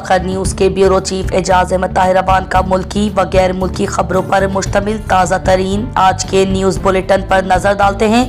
فخر نیوز کے bureau chief اعجاز احمد طاہر ابان کا ملکی و غیر ملکی خبروں پر مشتمل تازہ ترین آج کے نیوز بلیٹن پر نظر ڈالتے ہیں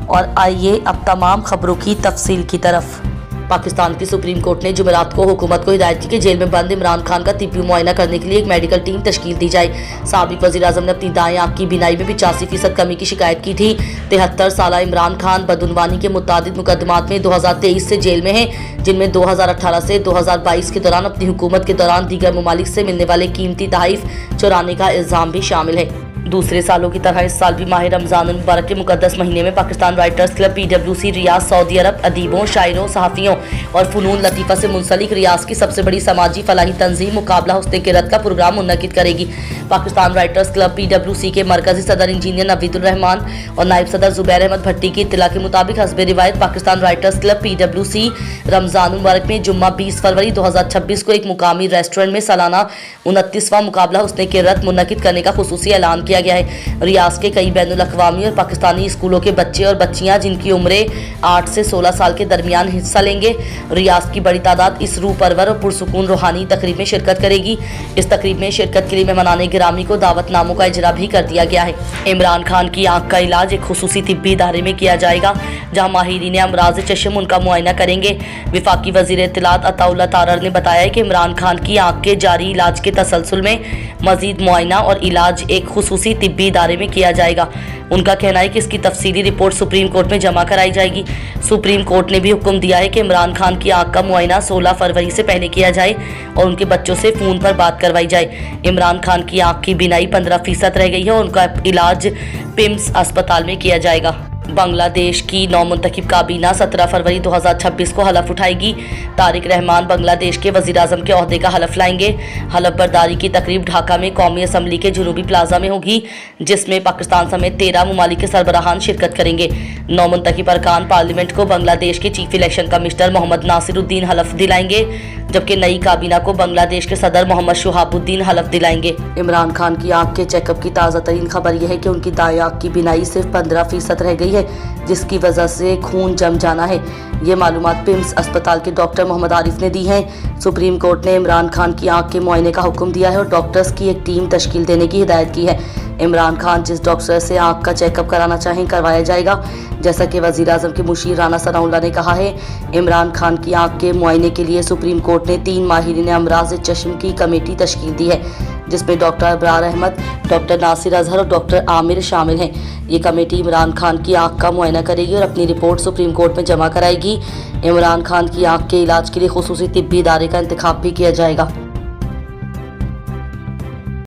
اور آئیے اب تمام خبروں کی تفصیل کی طرف۔ پاکستان کی سپریم کورٹ نے جمعرات کو حکومت کو ہدایت کی کہ جیل میں بند عمران خان کا طبی معائنہ کرنے کے لیے ایک میڈیکل ٹیم تشکیل دی جائے۔ سابق وزیر اعظم نے اپنی دائیں آنکھ کی بینائی میں 85% کمی کی شکایت کی تھی۔ 73 سالہ عمران خان بدعنوانی کے متعدد مقدمات میں 2023 سے جیل میں ہیں، جن میں 2018 سے 2022 کے دوران اپنی حکومت کے دوران دیگر ممالک سے ملنے والے قیمتی تحائف چرانے کا الزام بھی شامل ہے۔ دوسرے سالوں کی طرح اس سال بھی ماہ رمضان المبارک کے مقدس مہینے میں پاکستان رائٹرز کلب PWC ریاض سعودی عرب ادیبوں، شاعروں، صحافیوں اور فنون لطیفہ سے منسلک ریاض کی سب سے بڑی سماجی فلاحی تنظیم مقابلہ حسن کرت کا پروگرام منعقد کرے گی۔ پاکستان رائٹرز کلب PWC کے مرکزی صدر انجینئر نوید الرحمان اور نائب صدر زبیر احمد بھٹی کی اطلاع کے مطابق حسب روایت پاکستان رائٹرز کلب PWC رمضان المبارک میں جمعہ 20 فروری 2026 کو ایک مقامی ریسٹورنٹ میں سالانہ 29واں مقابلہ حسن کرت منعقد کرنے کا خصوصی اعلان کیا گیا ہے۔ ریاض کے کئی بین الاقوامی اور پاکستانی اسکولوں کے بچے اور بچیاں جن کی عمریں 8 سے 16 سال کے درمیان حصہ لیں گے۔ ریاض کی بڑی تعداد اس روح پرور اور پرسکون روحانی تقریب میں شرکت کرے گی۔ اس تقریب میں شرکت کے لیے مہمانان گرامی کو دعوت ناموں کا اجرا بھی کر دیا گیا ہے۔ عمران خان کی آنکھ کا علاج ایک خصوصی طبی ادارے میں کیا جائے گا، جہاں ماہرین امراض چشم ان کا معائنہ کریں گے۔ وفاقی وزیر اطلاعات عطا اللہ تارڑ نے بتایا کہ عمران خان کی آنکھ کے جاری علاج کے تسلسل میں مزید معائنہ اور علاج ایک خصوصی طبی ادارے میں کیا جائے گا۔ ان کا کہنا ہے کہ اس کی تفصیلی رپورٹ سپریم کورٹ میں جمع کرائی جائے گی۔ سپریم کورٹ نے بھی حکم دیا ہے کہ عمران خان کی آنکھ کا معائنہ 16 فروری سے پہلے کیا جائے اور ان کے بچوں سے فون پر بات کروائی جائے۔ عمران خان کی آنکھ کی بینائی 15% رہ گئی ہے اور ان کا علاج پیمز اسپتال میں کیا جائے گا۔ بنگلہ دیش کی نو منتخب کابینہ 17 فروری 2026 کو حلف اٹھائے گی۔ طارق رحمان بنگلہ دیش کے وزیر اعظم کے عہدے کا حلف لائیں گے۔ حلف برداری کی تقریب ڈھاکہ میں قومی اسمبلی کے جنوبی پلازا میں ہوگی، جس میں پاکستان سمیت 13 ممالک کے سربراہان شرکت کریں گے۔ نو منتخب ارکان پارلیمنٹ کو بنگلہ دیش کے چیف الیکشن کمشنر محمد ناصر الدین حلف دلائیں گے، جبکہ نئی کابینہ کو بنگلہ دیش کے صدر محمد شہاب الدین حلف دلائیں گے۔ عمران خان کی آنکھ کے چیک اپ کی تازہ ترین خبر یہ ہے کہ ان کی دائیں آنکھ کی بینائی صرف 15% رہ گئی ہے، جس کی وجہ سے خون جم جانا ہے۔ یہ معلومات پیمز اسپتال کے ڈاکٹر محمد عارف نے دی ہیں۔ سپریم کورٹ نے عمران خان کی آنکھ کے معائنے کا حکم دیا ہے اور ڈاکٹرز کی ایک ٹیم تشکیل دینے کی ہدایت کی ہے۔ عمران خان جس ڈاکٹر سے آنکھ کا چیک اپ کرانا چاہیں کروایا جائے گا۔ جیسا کہ وزیر اعظم کے مشیر رانا ثناء اللہ نے کہا ہے، عمران خان کی آنکھ کے معائنے کے لیے سپریم کورٹ نے 3 ماہرین امراض چشم کی کمیٹی تشکیل دی ہے، جس میں ڈاکٹر ابرار احمد، ڈاکٹر ناصر اظہر اور ڈاکٹر عامر شامل ہیں۔ یہ کمیٹی عمران خان کی آنکھ کا معائنہ کرے گی اور اپنی رپورٹ سپریم کورٹ میں جمع کرائے گی۔ عمران خان کی آنکھ کے علاج کے لیے خصوصی طبی ادارے کا انتخاب بھی کیا جائے گا۔